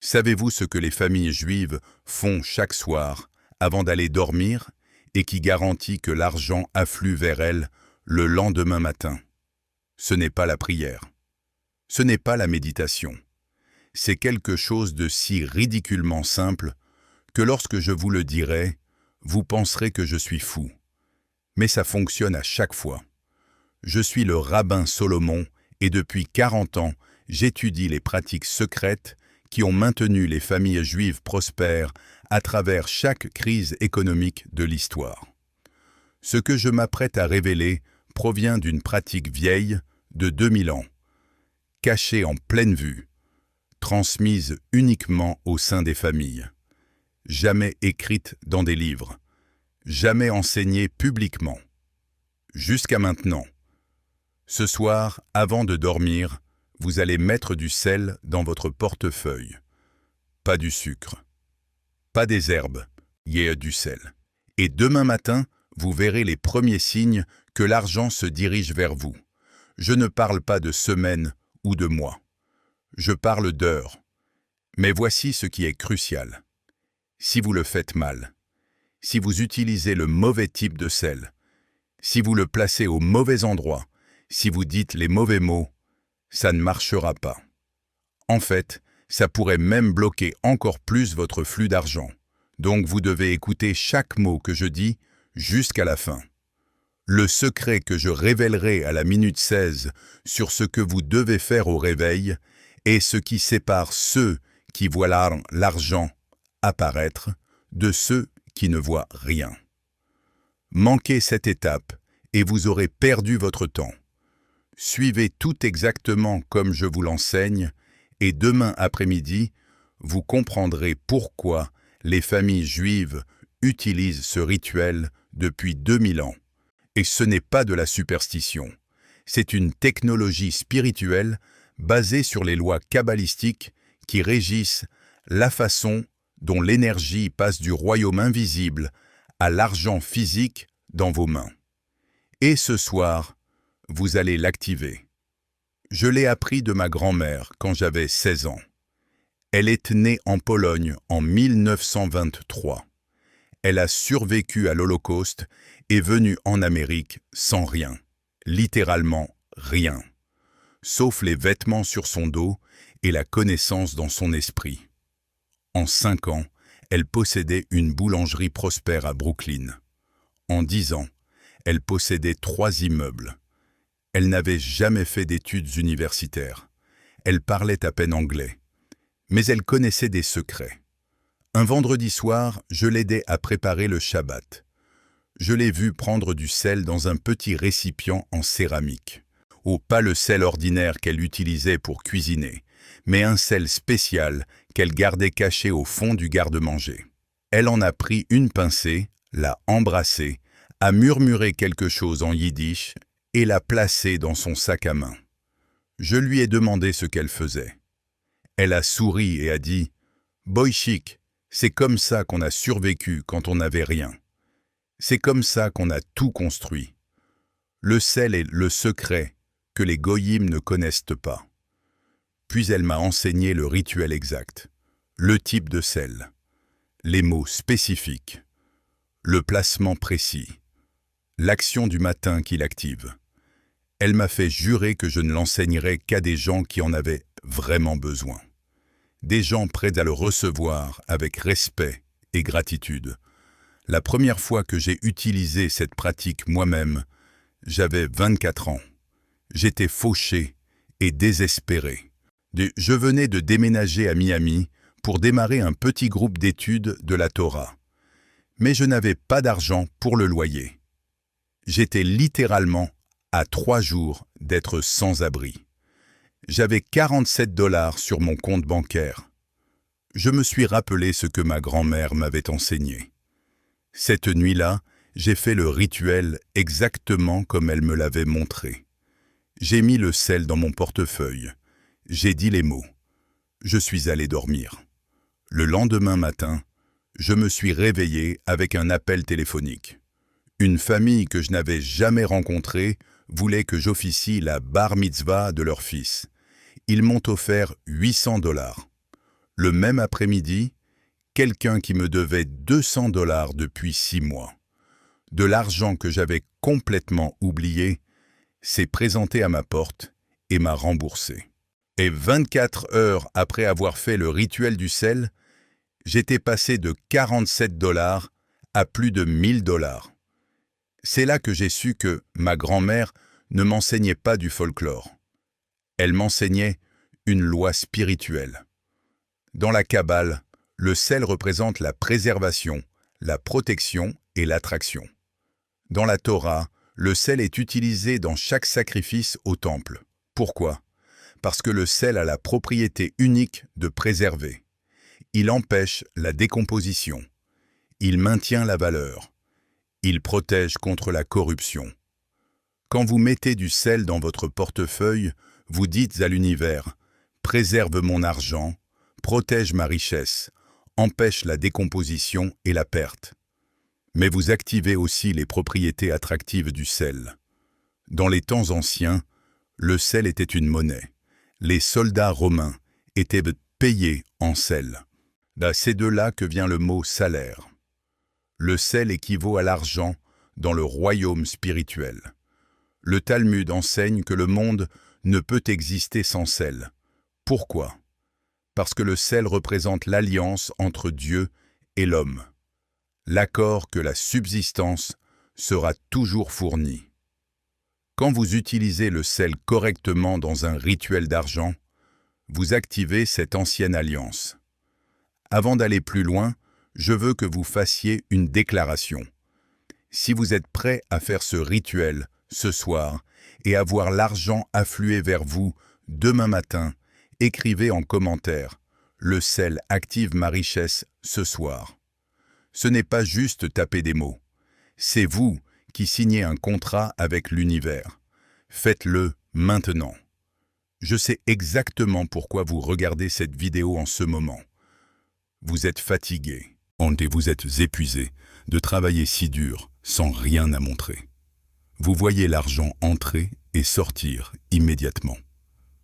Savez-vous ce que les familles juives font chaque soir avant d'aller dormir et qui garantit que l'argent afflue vers elles le lendemain matin? Ce n'est pas la prière. Ce n'est pas la méditation. C'est quelque chose de si ridiculement simple que lorsque je vous le dirai, vous penserez que je suis fou. Mais ça fonctionne à chaque fois. Je suis le rabbin Salomon et depuis 40 ans, j'étudie les pratiques secrètes qui ont maintenu les familles juives prospères à travers chaque crise économique de l'histoire. Ce que je m'apprête à révéler provient d'une pratique vieille de 2000 ans, cachée en pleine vue, transmise uniquement au sein des familles, jamais écrite dans des livres, jamais enseignée publiquement. Jusqu'à maintenant. Ce soir, avant de dormir, vous allez mettre du sel dans votre portefeuille. Pas du sucre. Pas des herbes, du sel. Et demain matin, vous verrez les premiers signes que l'argent se dirige vers vous. Je ne parle pas de semaines ou de mois. Je parle d'heures. Mais voici ce qui est crucial. Si vous le faites mal, si vous utilisez le mauvais type de sel, si vous le placez au mauvais endroit, si vous dites les mauvais mots, ça ne marchera pas. En fait, ça pourrait même bloquer encore plus votre flux d'argent. Donc vous devez écouter chaque mot que je dis jusqu'à la fin. Le secret que je révélerai à la minute 16 sur ce que vous devez faire au réveil est ce qui sépare ceux qui voient l'argent apparaître de ceux qui ne voient rien. Manquez cette étape et vous aurez perdu votre temps. Suivez tout exactement comme je vous l'enseigne et demain après-midi, vous comprendrez pourquoi les familles juives utilisent ce rituel depuis 2000 ans. Et ce n'est pas de la superstition. C'est une technologie spirituelle basée sur les lois kabbalistiques qui régissent la façon dont l'énergie passe du royaume invisible à l'argent physique dans vos mains. Et ce soir, vous allez l'activer. Je l'ai appris de ma grand-mère quand j'avais 16 ans. Elle est née en Pologne en 1923. Elle a survécu à l'Holocauste et venue en Amérique sans rien, littéralement rien, sauf les vêtements sur son dos et la connaissance dans son esprit. En 5 ans, elle possédait une boulangerie prospère à Brooklyn. En 10 ans, elle possédait 3 immeubles. Elle n'avait jamais fait d'études universitaires. Elle parlait à peine anglais. Mais elle connaissait des secrets. Un vendredi soir, je l'aidais à préparer le Shabbat. Je l'ai vue prendre du sel dans un petit récipient en céramique. Pas le sel ordinaire qu'elle utilisait pour cuisiner, mais un sel spécial qu'elle gardait caché au fond du garde-manger. Elle en a pris une pincée, l'a embrassée, a murmuré quelque chose en yiddish et l'a placée dans son sac à main. Je lui ai demandé ce qu'elle faisait. Elle a souri et a dit « Boïchik, c'est comme ça qu'on a survécu quand on n'avait rien. C'est comme ça qu'on a tout construit. Le sel est le secret que les goyim ne connaissent pas. » Puis elle m'a enseigné le rituel exact, le type de sel, les mots spécifiques, le placement précis, l'action du matin qui l'active. Elle m'a fait jurer que je ne l'enseignerais qu'à des gens qui en avaient vraiment besoin. Des gens prêts à le recevoir avec respect et gratitude. La première fois que j'ai utilisé cette pratique moi-même, j'avais 24 ans. J'étais fauché et désespéré. Je venais de déménager à Miami pour démarrer un petit groupe d'études de la Torah. Mais je n'avais pas d'argent pour le loyer. J'étais littéralement à 3 jours d'être sans abri. J'avais 47 $ sur mon compte bancaire. Je me suis rappelé ce que ma grand-mère m'avait enseigné. Cette nuit-là, j'ai fait le rituel exactement comme elle me l'avait montré. J'ai mis le sel dans mon portefeuille. J'ai dit les mots. Je suis allé dormir. Le lendemain matin, je me suis réveillé avec un appel téléphonique. Une famille que je n'avais jamais rencontrée voulait que j'officie la bar mitzvah de leur fils. Ils m'ont offert 800 $. Le même après-midi, quelqu'un qui me devait 200 $ depuis 6 mois, de l'argent que j'avais complètement oublié, s'est présenté à ma porte et m'a remboursé. Et 24 heures après avoir fait le rituel du sel, j'étais passé de 47 $ à plus de 1000 $. C'est là que j'ai su que ma grand-mère ne m'enseignait pas du folklore. Elle m'enseignait une loi spirituelle. Dans la Kabbale, le sel représente la préservation, la protection et l'attraction. Dans la Torah, le sel est utilisé dans chaque sacrifice au temple. Pourquoi? Parce que le sel a la propriété unique de préserver. Il empêche la décomposition. Il maintient la valeur. Il protège contre la corruption. Quand vous mettez du sel dans votre portefeuille, vous dites à l'univers « Préserve mon argent, protège ma richesse, empêche la décomposition et la perte ». Mais vous activez aussi les propriétés attractives du sel. Dans les temps anciens, le sel était une monnaie. Les soldats romains étaient payés en sel. C'est de là que vient le mot salaire. Le sel équivaut à l'argent dans le royaume spirituel. Le Talmud enseigne que le monde ne peut exister sans sel. Pourquoi? Parce que le sel représente l'alliance entre Dieu et l'homme. L'accord que la subsistance sera toujours fournie. Quand vous utilisez le sel correctement dans un rituel d'argent, vous activez cette ancienne alliance. Avant d'aller plus loin, je veux que vous fassiez une déclaration. Si vous êtes prêt à faire ce rituel ce soir et à voir l'argent affluer vers vous demain matin, écrivez en commentaire « Le sel active ma richesse ce soir ». Ce n'est pas juste taper des mots. C'est vous qui signez un contrat avec l'univers. Faites-le maintenant. Je sais exactement pourquoi vous regardez cette vidéo en ce moment. Vous êtes fatigué, et vous êtes épuisé de travailler si dur sans rien à montrer. Vous voyez l'argent entrer et sortir immédiatement.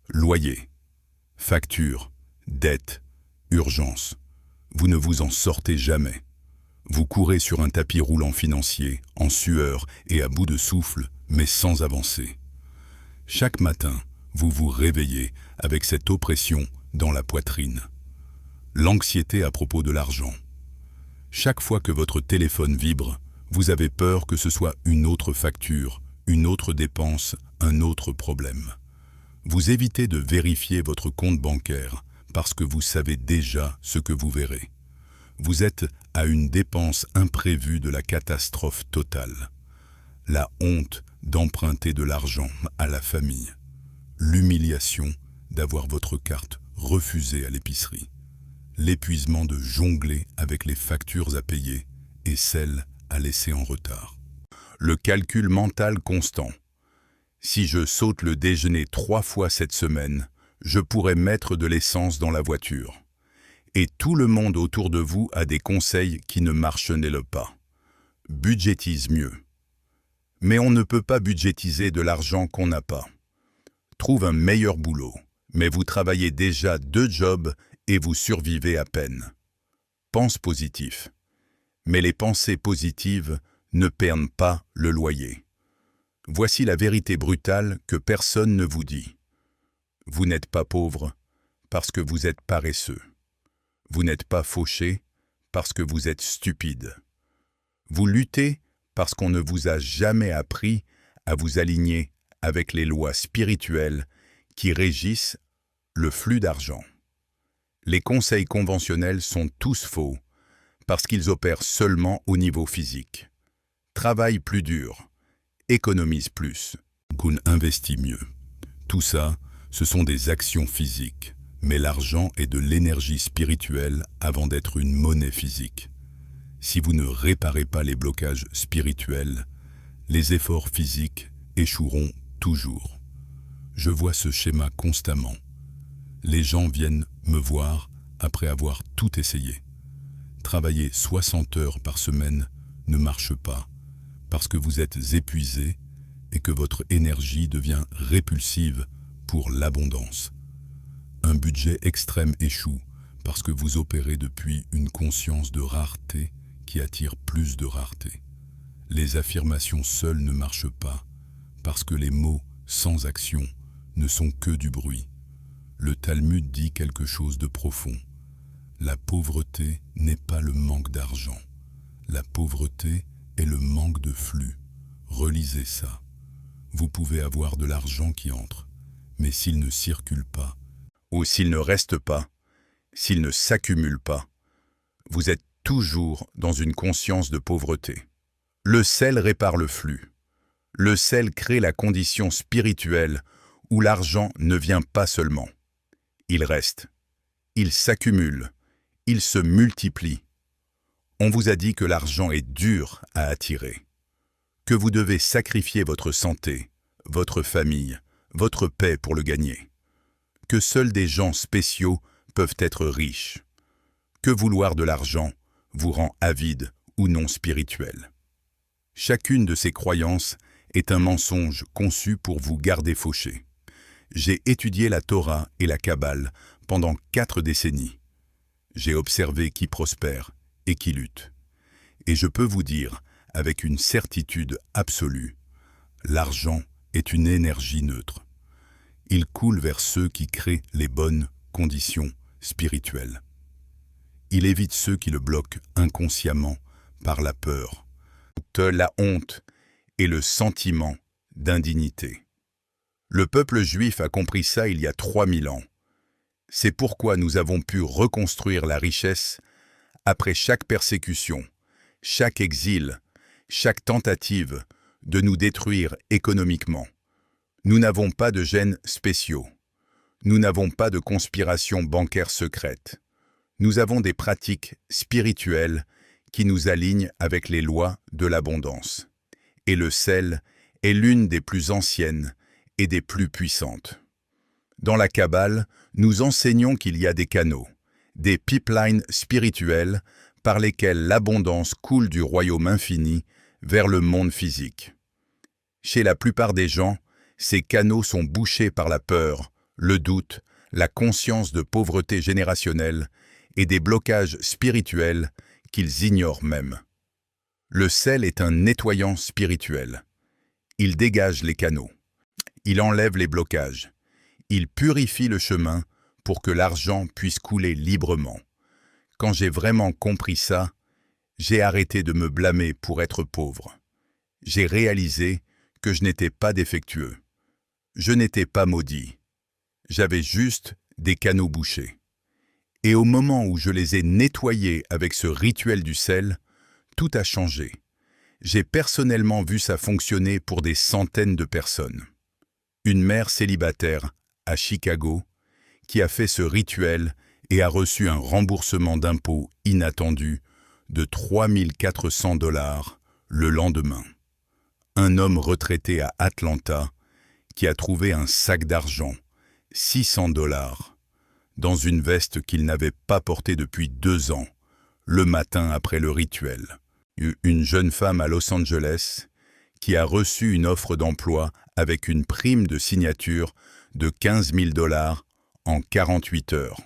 Loyer, facture, dette, urgence. Vous ne vous en sortez jamais. Vous courez sur un tapis roulant financier, en sueur et à bout de souffle, mais sans avancer. Chaque matin, vous vous réveillez avec cette oppression dans la poitrine. L'anxiété à propos de l'argent. Chaque fois que votre téléphone vibre, vous avez peur que ce soit une autre facture, une autre dépense, un autre problème. Vous évitez de vérifier votre compte bancaire parce que vous savez déjà ce que vous verrez. Vous êtes à une dépense imprévue de la catastrophe totale. La honte d'emprunter de l'argent à la famille. L'humiliation d'avoir votre carte refusée à l'épicerie. L'épuisement de jongler avec les factures à payer et celles à laisser en retard. Le calcul mental constant. Si je saute le déjeuner 3 fois cette semaine, je pourrais mettre de l'essence dans la voiture. Et tout le monde autour de vous a des conseils qui ne marchent pas. Budgétise mieux. Mais on ne peut pas budgétiser de l'argent qu'on n'a pas. Trouve un meilleur boulot, mais vous travaillez déjà 2 jobs et vous survivez à peine. Pense positif. Mais les pensées positives ne perdent pas le loyer. Voici la vérité brutale que personne ne vous dit. Vous n'êtes pas pauvre parce que vous êtes paresseux. Vous n'êtes pas fauché parce que vous êtes stupide. Vous luttez parce qu'on ne vous a jamais appris à vous aligner avec les lois spirituelles qui régissent le flux d'argent. Les conseils conventionnels sont tous faux parce qu'ils opèrent seulement au niveau physique. Travaille plus dur, économise plus, investit mieux. Tout ça, ce sont des actions physiques, mais l'argent est de l'énergie spirituelle avant d'être une monnaie physique. Si vous ne réparez pas les blocages spirituels, les efforts physiques échoueront toujours. Je vois ce schéma constamment. Les gens viennent me voir après avoir tout essayé. Travailler 60 heures par semaine ne marche pas parce que vous êtes épuisé et que votre énergie devient répulsive pour l'abondance. Un budget extrême échoue parce que vous opérez depuis une conscience de rareté qui attire plus de rareté. Les affirmations seules ne marchent pas, parce que les mots sans action ne sont que du bruit. Le Talmud dit quelque chose de profond. La pauvreté n'est pas le manque d'argent. La pauvreté est le manque de flux. Relisez ça. Vous pouvez avoir de l'argent qui entre, mais s'il ne circule pas, ou s'il ne reste pas, s'il ne s'accumule pas, vous êtes toujours dans une conscience de pauvreté. Le sel répare le flux. Le sel crée la condition spirituelle où l'argent ne vient pas seulement. Il reste. Il s'accumule. Il se multiplie. On vous a dit que l'argent est dur à attirer, que vous devez sacrifier votre santé, votre famille, votre paix pour le gagner, que seuls des gens spéciaux peuvent être riches, que vouloir de l'argent vous rend avide ou non spirituel. Chacune de ces croyances est un mensonge conçu pour vous garder fauché. J'ai étudié la Torah et la Kabbale pendant 4 décennies. J'ai observé qui prospère et qui lutte. Et je peux vous dire, avec une certitude absolue, l'argent est une énergie neutre. Il coule vers ceux qui créent les bonnes conditions spirituelles. Il évite ceux qui le bloquent inconsciemment par la peur, la honte et le sentiment d'indignité. Le peuple juif a compris ça il y a 3000 ans. C'est pourquoi nous avons pu reconstruire la richesse après chaque persécution, chaque exil, chaque tentative de nous détruire économiquement. Nous n'avons pas de gènes spéciaux. Nous n'avons pas de conspiration bancaire secrète. Nous avons des pratiques spirituelles qui nous alignent avec les lois de l'abondance. Et le sel est l'une des plus anciennes et des plus puissantes. Dans la Kabbale, nous enseignons qu'il y a des canaux, des pipelines spirituels par lesquels l'abondance coule du royaume infini vers le monde physique. Chez la plupart des gens, ces canaux sont bouchés par la peur, le doute, la conscience de pauvreté générationnelle et des blocages spirituels qu'ils ignorent même. Le sel est un nettoyant spirituel. Il dégage les canaux. Il enlève les blocages. Il purifie le chemin pour que l'argent puisse couler librement. Quand j'ai vraiment compris ça, j'ai arrêté de me blâmer pour être pauvre. J'ai réalisé que je n'étais pas défectueux. Je n'étais pas maudit. J'avais juste des canaux bouchés. Et au moment où je les ai nettoyés avec ce rituel du sel, tout a changé. J'ai personnellement vu ça fonctionner pour des centaines de personnes. Une mère célibataire à Chicago qui a fait ce rituel et a reçu un remboursement d'impôts inattendu de 3 400 $ le lendemain. Un homme retraité à Atlanta qui a trouvé un sac d'argent, 600 $, dans une veste qu'il n'avait pas portée depuis 2 ans, le matin après le rituel. Une jeune femme à Los Angeles qui a reçu une offre d'emploi avec une prime de signature de 15 000 $ en 48 heures.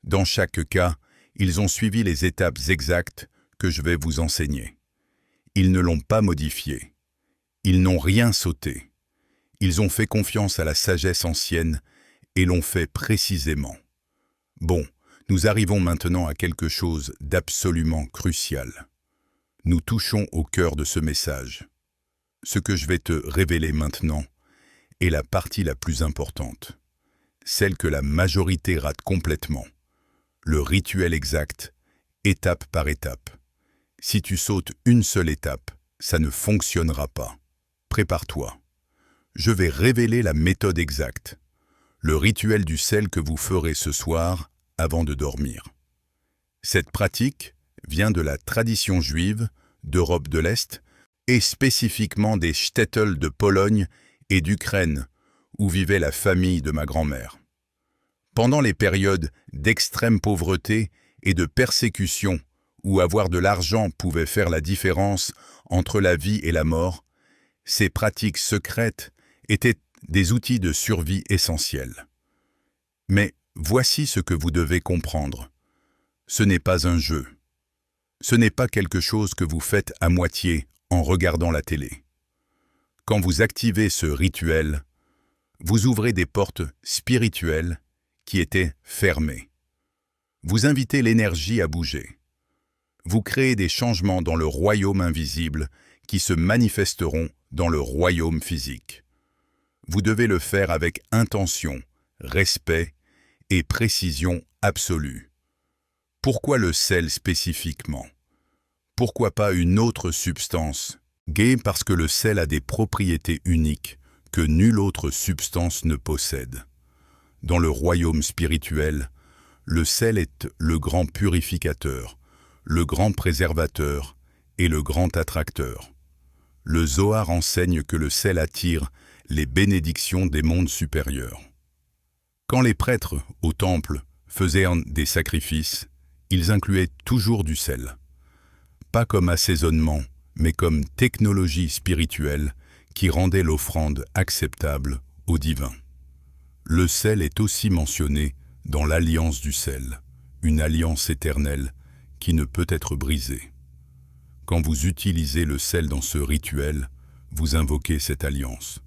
Dans chaque cas, ils ont suivi les étapes exactes que je vais vous enseigner. Ils ne l'ont pas modifié. Ils n'ont rien sauté. Ils ont fait confiance à la sagesse ancienne et l'ont fait précisément. Bon, nous arrivons maintenant à quelque chose d'absolument crucial. Nous touchons au cœur de ce message. Ce que je vais te révéler maintenant est la partie la plus importante, celle que la majorité rate complètement. Le rituel exact, étape par étape. Si tu sautes une seule étape, ça ne fonctionnera pas. Prépare-toi. Je vais révéler la méthode exacte, le rituel du sel que vous ferez ce soir avant de dormir. Cette pratique vient de la tradition juive d'Europe de l'Est et spécifiquement des shtetls de Pologne et d'Ukraine, où vivait la famille de ma grand-mère. Pendant les périodes d'extrême pauvreté et de persécution, où avoir de l'argent pouvait faire la différence entre la vie et la mort, ces pratiques secrètes étaient des outils de survie essentiels. Mais voici ce que vous devez comprendre. Ce n'est pas un jeu. Ce n'est pas quelque chose que vous faites à moitié en regardant la télé. Quand vous activez ce rituel, vous ouvrez des portes spirituelles qui étaient fermées. Vous invitez l'énergie à bouger. Vous créez des changements dans le royaume invisible qui se manifesteront dans le royaume physique. Vous devez le faire avec intention, respect et précision absolue. Pourquoi le sel spécifiquement? Pourquoi pas une autre substance? Parce que le sel a des propriétés uniques que nulle autre substance ne possède. Dans le royaume spirituel, le sel est le grand purificateur, le grand préservateur et le grand attracteur. Le Zohar enseigne que le sel attire les bénédictions des mondes supérieurs. Quand les prêtres, au temple, faisaient des sacrifices, ils incluaient toujours du sel. Pas comme assaisonnement, mais comme technologie spirituelle qui rendait l'offrande acceptable au divin. Le sel est aussi mentionné dans l'alliance du sel, une alliance éternelle qui ne peut être brisée. Quand vous utilisez le sel dans ce rituel, vous invoquez cette alliance.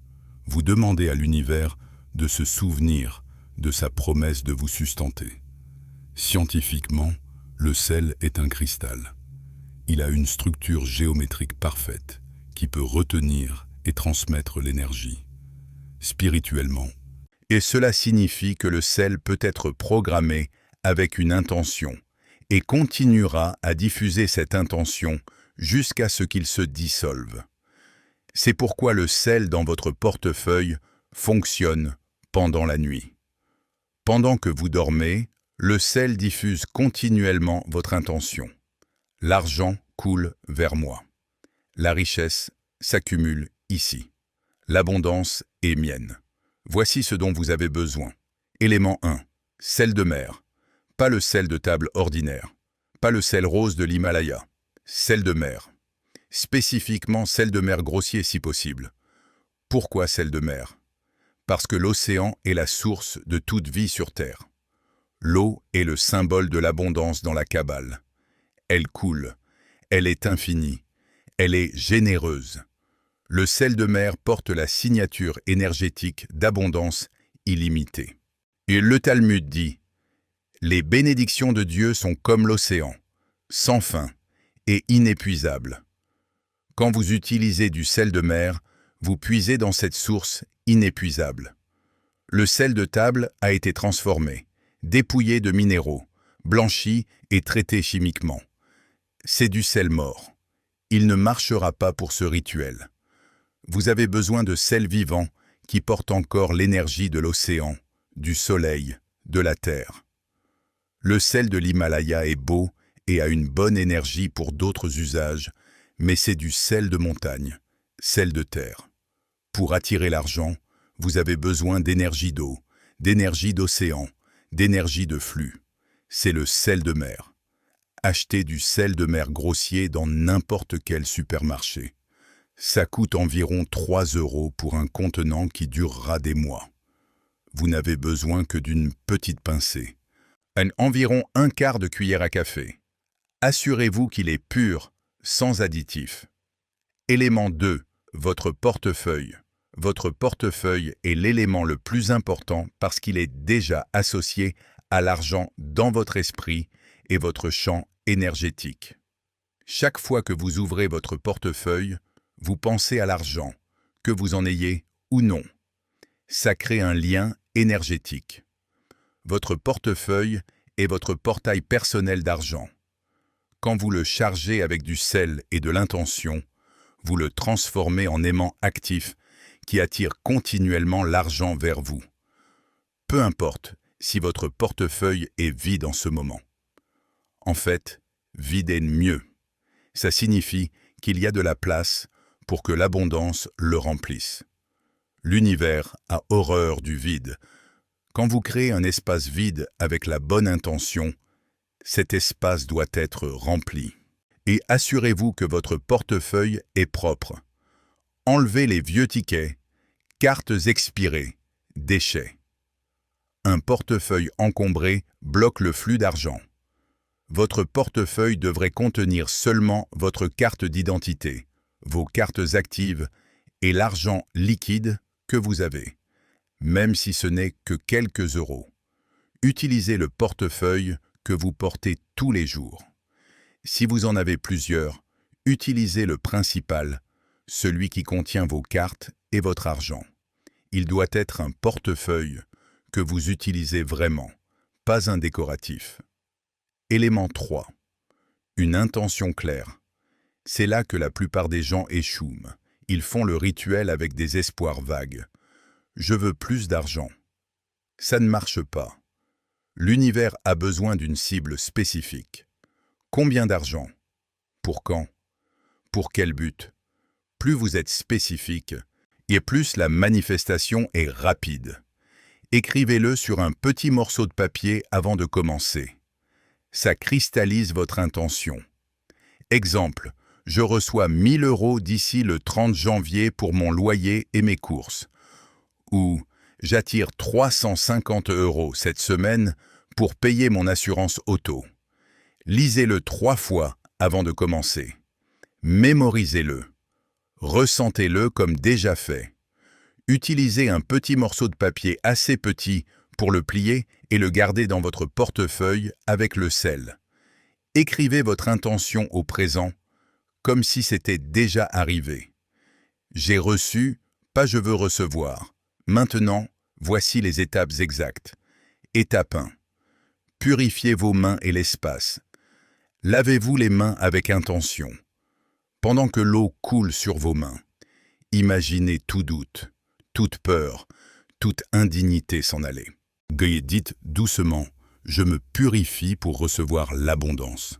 Vous demandez à l'univers de se souvenir de sa promesse de vous sustenter. Scientifiquement, le sel est un cristal. Il a une structure géométrique parfaite qui peut retenir et transmettre l'énergie. Spirituellement, et cela signifie que le sel peut être programmé avec une intention et continuera à diffuser cette intention jusqu'à ce qu'il se dissolve. C'est pourquoi le sel dans votre portefeuille fonctionne pendant la nuit. Pendant que vous dormez, le sel diffuse continuellement votre intention. L'argent coule vers moi. La richesse s'accumule ici. L'abondance est mienne. Voici ce dont vous avez besoin. Élément 1. Sel de mer. Pas le sel de table ordinaire. Pas le sel rose de l'Himalaya. Sel de mer. Spécifiquement sel de mer grossier si possible. Pourquoi sel de mer? Parce que l'océan est la source de toute vie sur Terre. L'eau est le symbole de l'abondance dans la Kabbale. Elle coule, elle est infinie, elle est généreuse. Le sel de mer porte la signature énergétique d'abondance illimitée. Et le Talmud dit « Les bénédictions de Dieu sont comme l'océan, sans fin et inépuisables. » Quand vous utilisez du sel de mer, vous puisez dans cette source inépuisable. Le sel de table a été transformé, dépouillé de minéraux, blanchi et traité chimiquement. C'est du sel mort. Il ne marchera pas pour ce rituel. Vous avez besoin de sel vivant qui porte encore l'énergie de l'océan, du soleil, de la terre. Le sel de l'Himalaya est beau et a une bonne énergie pour d'autres usages, mais c'est du sel de montagne, sel de terre. Pour attirer l'argent, vous avez besoin d'énergie d'eau, d'énergie d'océan, d'énergie de flux. C'est le sel de mer. Achetez du sel de mer grossier dans n'importe quel supermarché. Ça coûte environ 3 € pour un contenant qui durera des mois. Vous n'avez besoin que d'une petite pincée. Environ 1/4 de cuillère à café. Assurez-vous qu'il est pur, sans additifs. Élément 2. Votre portefeuille. Votre portefeuille est l'élément le plus important parce qu'il est déjà associé à l'argent dans votre esprit et votre champ énergétique. Chaque fois que vous ouvrez votre portefeuille, vous pensez à l'argent, que vous en ayez ou non. Ça crée un lien énergétique. Votre portefeuille est votre portail personnel d'argent. Quand vous le chargez avec du sel et de l'intention, vous le transformez en aimant actif qui attire continuellement l'argent vers vous. Peu importe si votre portefeuille est vide en ce moment. En fait, vide est mieux. Ça signifie qu'il y a de la place pour que l'abondance le remplisse. L'univers a horreur du vide. Quand vous créez un espace vide avec la bonne intention, cet espace doit être rempli. Et assurez-vous que votre portefeuille est propre. Enlevez les vieux tickets, cartes expirées, déchets. Un portefeuille encombré bloque le flux d'argent. Votre portefeuille devrait contenir seulement votre carte d'identité, vos cartes actives et l'argent liquide que vous avez, même si ce n'est que quelques euros. Utilisez le portefeuille que vous portez tous les jours. Si vous en avez plusieurs, utilisez le principal, celui qui contient vos cartes et votre argent. Il doit être un portefeuille que vous utilisez vraiment, pas un décoratif. Élément 3. Une intention claire. C'est là que la plupart des gens échouent. Ils font le rituel avec des espoirs vagues. Je veux plus d'argent. Ça ne marche pas. L'univers a besoin d'une cible spécifique. Combien d'argent? Pour quand? Pour quel but? Plus vous êtes spécifique, et plus la manifestation est rapide. Écrivez-le sur un petit morceau de papier avant de commencer. Ça cristallise votre intention. Exemple, je reçois 1 000 € d'ici le 30 janvier pour mon loyer et mes courses. Ou j'attire 350 € cette semaine pour payer mon assurance auto. Lisez-le 3 fois avant de commencer. Mémorisez-le. Ressentez-le comme déjà fait. Utilisez un petit morceau de papier assez petit pour le plier et le garder dans votre portefeuille avec le sel. Écrivez votre intention au présent, comme si c'était déjà arrivé. J'ai reçu, pas je veux recevoir. Maintenant, voici les étapes exactes. Étape 1. Purifiez vos mains et l'espace. Lavez-vous les mains avec intention. Pendant que l'eau coule sur vos mains, imaginez tout doute, toute peur, toute indignité s'en aller. Dites doucement, je me purifie pour recevoir l'abondance.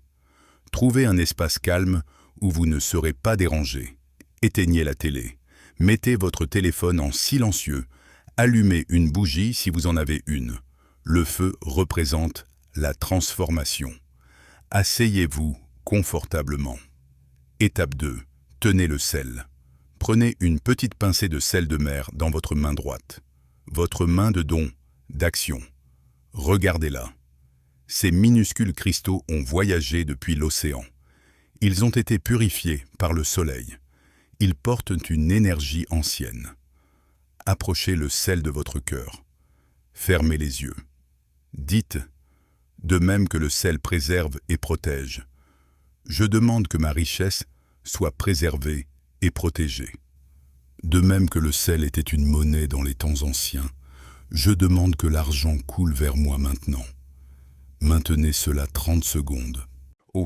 Trouvez un espace calme où vous ne serez pas dérangé. Éteignez la télé. Mettez votre téléphone en silencieux. Allumez une bougie si vous en avez une. Le feu représente la transformation. Asseyez-vous confortablement. Étape 2. Tenez le sel. Prenez une petite pincée de sel de mer dans votre main droite. Votre main de don, d'action. Regardez-la. Ces minuscules cristaux ont voyagé depuis l'océan. Ils ont été purifiés par le soleil. Ils portent une énergie ancienne. Approchez le sel de votre cœur. Fermez les yeux. Dites, de même que le sel préserve et protège, je demande que ma richesse soit préservée et protégée. De même que le sel était une monnaie dans les temps anciens, je demande que l'argent coule vers moi maintenant. Maintenez cela 30 secondes.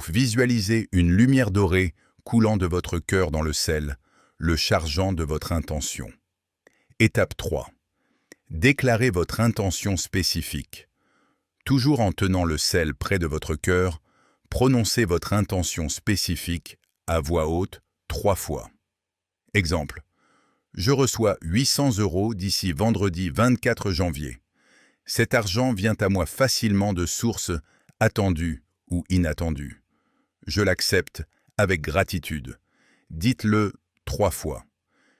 Visualisez une lumière dorée coulant de votre cœur dans le sel, le chargeant de votre intention. Étape 3. Déclarez votre intention spécifique. Toujours en tenant le sel près de votre cœur, prononcez votre intention spécifique à voix haute 3 fois. Exemple. Je reçois 800 € d'ici vendredi 24 janvier. Cet argent vient à moi facilement de sources attendues ou inattendues. Je l'accepte avec gratitude. Dites-le 3 fois.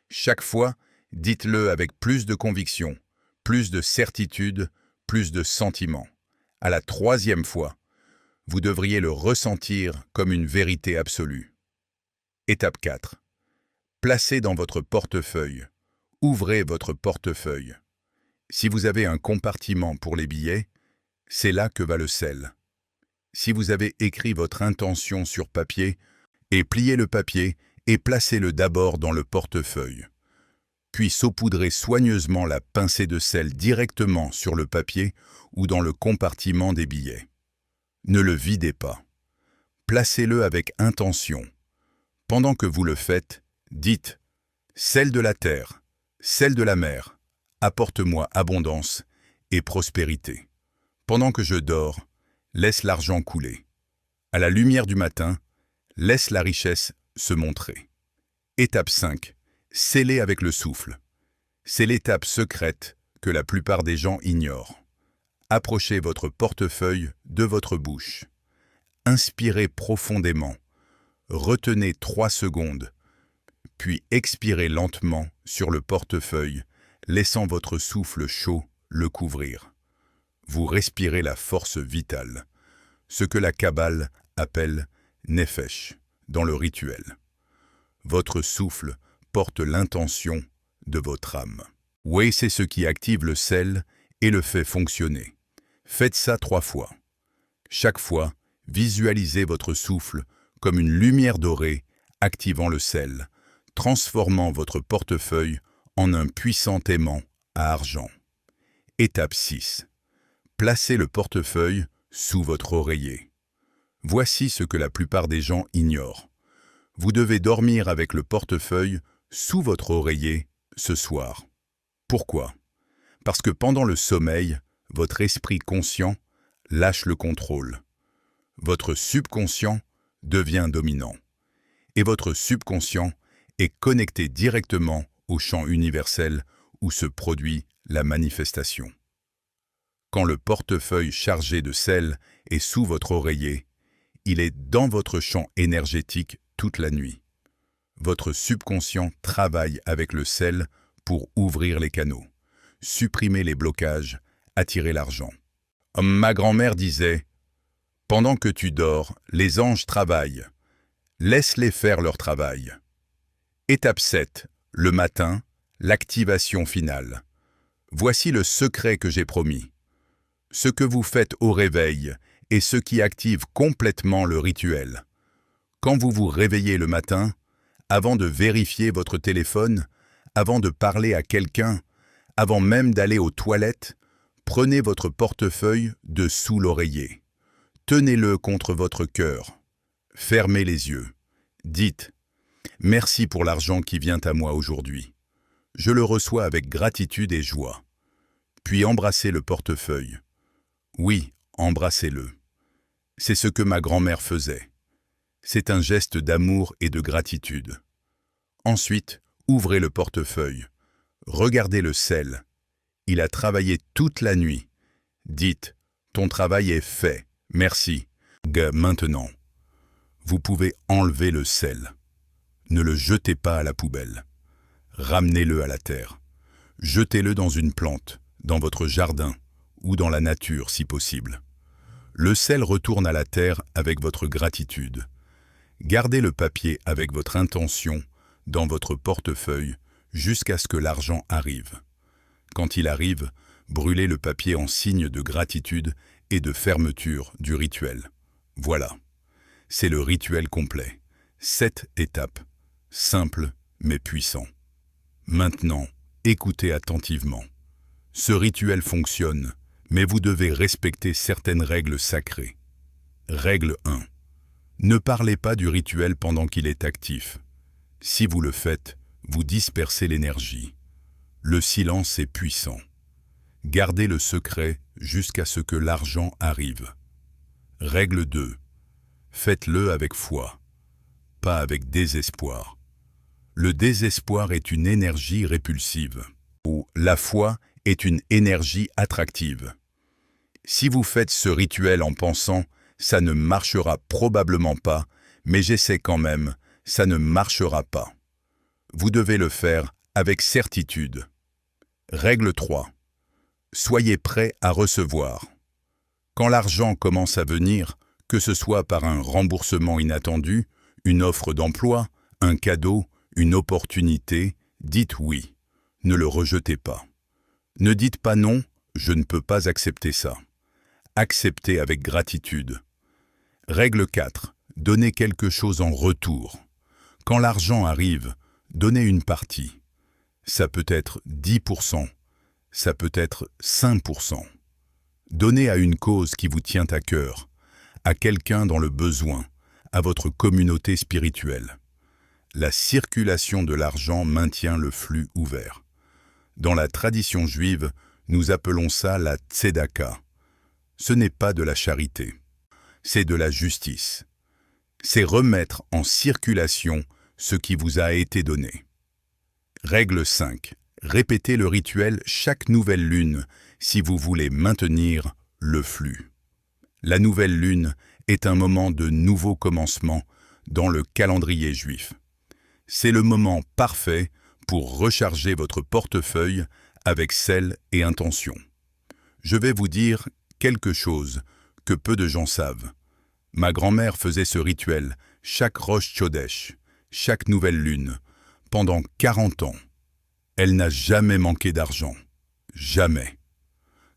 Chaque fois, dites-le avec plus de conviction, plus de certitude, plus de sentiment. À la 3e fois, vous devriez le ressentir comme une vérité absolue. Étape 4. Placez dans votre portefeuille. Ouvrez votre portefeuille. Si vous avez un compartiment pour les billets, c'est là que va le sel. Si vous avez écrit votre intention sur papier, et pliez le papier et placez-le d'abord dans le portefeuille. Puis saupoudrez soigneusement la pincée de sel directement sur le papier ou dans le compartiment des billets. Ne le videz pas. Placez-le avec intention. Pendant que vous le faites, dites « Sel de la terre, sel de la mer, apporte-moi abondance et prospérité. Pendant que je dors, laisse l'argent couler. À la lumière du matin, laisse la richesse se montrer. » Étape 5. Scellez avec le souffle. C'est l'étape secrète que la plupart des gens ignorent. Approchez votre portefeuille de votre bouche. Inspirez profondément. Retenez 3 secondes. Puis expirez lentement sur le portefeuille, laissant votre souffle chaud le couvrir. Vous respirez la force vitale. ce que la Kabbale appelle nefesh dans le rituel. Votre souffle porte l'intention de votre âme. Oui, c'est ce qui active le sel et le fait fonctionner. Faites ça 3 fois. Chaque fois, visualisez votre souffle comme une lumière dorée activant le sel, transformant votre portefeuille en un puissant aimant à argent. Étape 6. Placez le portefeuille sous votre oreiller. Voici ce que la plupart des gens ignorent. Vous devez dormir avec le portefeuille sous votre oreiller ce soir. Pourquoi? Parce que pendant le sommeil, votre esprit conscient lâche le contrôle. Votre subconscient devient dominant. Et votre subconscient est connecté directement au champ universel où se produit la manifestation. Quand le portefeuille chargé de sel est sous votre oreiller, il est dans votre champ énergétique toute la nuit. Votre subconscient travaille avec le sel pour ouvrir les canaux, supprimer les blocages, attirer l'argent. Ma grand-mère disait « Pendant que tu dors, les anges travaillent. Laisse-les faire leur travail. » Étape 7. Le matin, l'activation finale. Voici le secret que j'ai promis. Ce que vous faites au réveil est ce qui active complètement le rituel. Quand vous vous réveillez le matin, avant de vérifier votre téléphone, avant de parler à quelqu'un, avant même d'aller aux toilettes, prenez votre portefeuille de sous l'oreiller. Tenez-le contre votre cœur. Fermez les yeux. Dites « Merci pour l'argent qui vient à moi aujourd'hui. Je le reçois avec gratitude et joie. » Puis embrassez le portefeuille. Oui, embrassez-le. C'est ce que ma grand-mère faisait. C'est un geste d'amour et de gratitude. Ensuite, ouvrez le portefeuille. Regardez le sel. Il a travaillé toute la nuit. Dites « Ton travail est fait. Merci. » Maintenant, vous pouvez enlever le sel. Ne le jetez pas à la poubelle. Ramenez-le à la terre. Jetez-le dans une plante, dans votre jardin ou dans la nature si possible. Le sel retourne à la terre avec votre gratitude. Gardez le papier avec votre intention dans votre portefeuille jusqu'à ce que l'argent arrive. Quand il arrive, brûlez le papier en signe de gratitude et de fermeture du rituel. Voilà, c'est le rituel complet. 7 étapes, simple mais puissant. Maintenant, écoutez attentivement. Ce rituel fonctionne, mais vous devez respecter certaines règles sacrées. Règle 1. Ne parlez pas du rituel pendant qu'il est actif. Si vous le faites, vous dispersez l'énergie. Le silence est puissant. Gardez le secret jusqu'à ce que l'argent arrive. Règle 2. Faites-le avec foi, pas avec désespoir. Le désespoir est une énergie répulsive, ou la foi est une énergie attractive. Si vous faites ce rituel en pensant « ça ne marchera probablement pas, mais j'essaie quand même », ça ne marchera pas. Vous devez le faire avec certitude. Règle 3. Soyez prêt à recevoir. Quand l'argent commence à venir, que ce soit par un remboursement inattendu, une offre d'emploi, un cadeau, une opportunité, dites oui. Ne le rejetez pas. Ne dites pas non, je ne peux pas accepter ça. Acceptez avec gratitude. Règle 4. Donnez quelque chose en retour. Quand l'argent arrive, donnez une partie. Ça peut être 10%, ça peut être 5%. Donnez à une cause qui vous tient à cœur, à quelqu'un dans le besoin, à votre communauté spirituelle. La circulation de l'argent maintient le flux ouvert. Dans la tradition juive, nous appelons ça la tzedaka. Ce n'est pas de la charité, c'est de la justice. C'est remettre en circulation ce qui vous a été donné. Règle 5. Répétez le rituel chaque nouvelle lune si vous voulez maintenir le flux. La nouvelle lune est un moment de nouveau commencement dans le calendrier juif. C'est le moment parfait pour recharger votre portefeuille avec sel et intention. Je vais vous dire quelque chose que peu de gens savent. Ma grand-mère faisait ce rituel chaque Rosh Chodesh, chaque nouvelle lune, pendant 40 ans. Elle n'a jamais manqué d'argent. Jamais.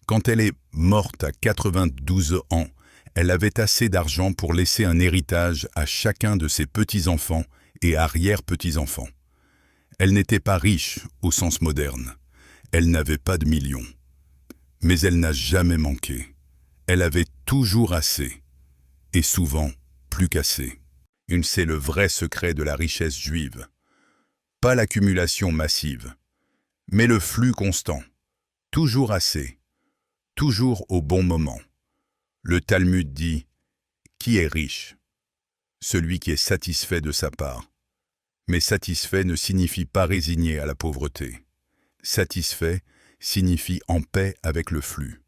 Quand elle est morte à 92 ans, elle avait assez d'argent pour laisser un héritage à chacun de ses petits-enfants et arrière-petits-enfants. Elle n'était pas riche au sens moderne. Elle n'avait pas de millions. Mais elle n'a jamais manqué. Elle avait toujours assez. Et souvent, plus qu'assez. C'est le vrai secret de la richesse juive. Pas l'accumulation massive, mais le flux constant. Toujours assez. Toujours au bon moment. Le Talmud dit « Qui est riche ?» Celui qui est satisfait de sa part. Mais satisfait ne signifie pas résigné à la pauvreté. Satisfait signifie en paix avec le flux,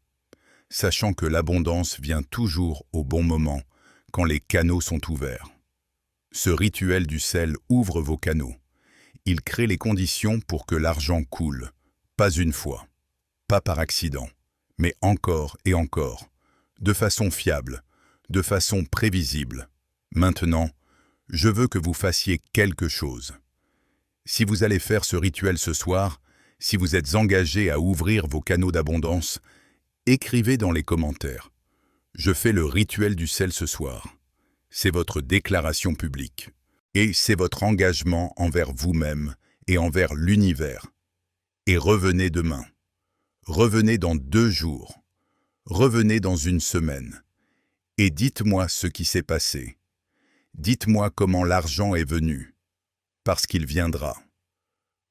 sachant que l'abondance vient toujours au bon moment, quand les canaux sont ouverts. Ce rituel du sel ouvre vos canaux. Il crée les conditions pour que l'argent coule, pas une fois, pas par accident, mais encore et encore, de façon fiable, de façon prévisible. Maintenant, je veux que vous fassiez quelque chose. Si vous allez faire ce rituel ce soir, si vous êtes engagé à ouvrir vos canaux d'abondance, écrivez dans les commentaires « Je fais le rituel du sel ce soir ». C'est votre déclaration publique. Et c'est votre engagement envers vous-même et envers l'univers. Et revenez demain. Revenez dans 2 jours. Revenez dans 1 semaine. Et dites-moi ce qui s'est passé. Dites-moi comment l'argent est venu. Parce qu'il viendra.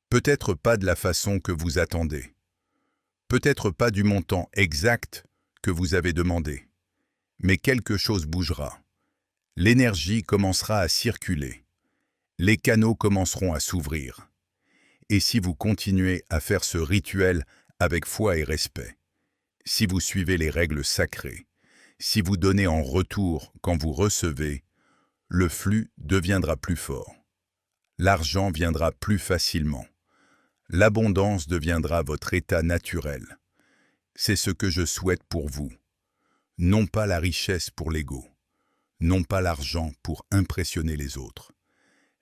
Peut-être pas de la façon que vous attendez. Peut-être pas du montant exact que vous avez demandé. Mais quelque chose bougera. L'énergie commencera à circuler. Les canaux commenceront à s'ouvrir. Et si vous continuez à faire ce rituel avec foi et respect, si vous suivez les règles sacrées, si vous donnez en retour quand vous recevez, le flux deviendra plus fort. L'argent viendra plus facilement. L'abondance deviendra votre état naturel. C'est ce que je souhaite pour vous. Non pas la richesse pour l'ego, non pas l'argent pour impressionner les autres,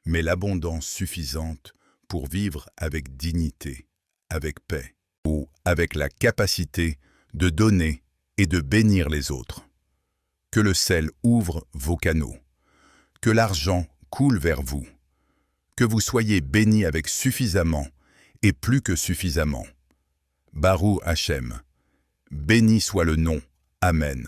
mais l'abondance suffisante pour vivre avec dignité, avec paix, ou avec la capacité de donner et de bénir les autres. Que le sel ouvre vos canaux, que l'argent coule vers vous, que vous soyez bénis avec suffisamment et plus que suffisamment. Baruch Hashem, béni soit le nom. Amen.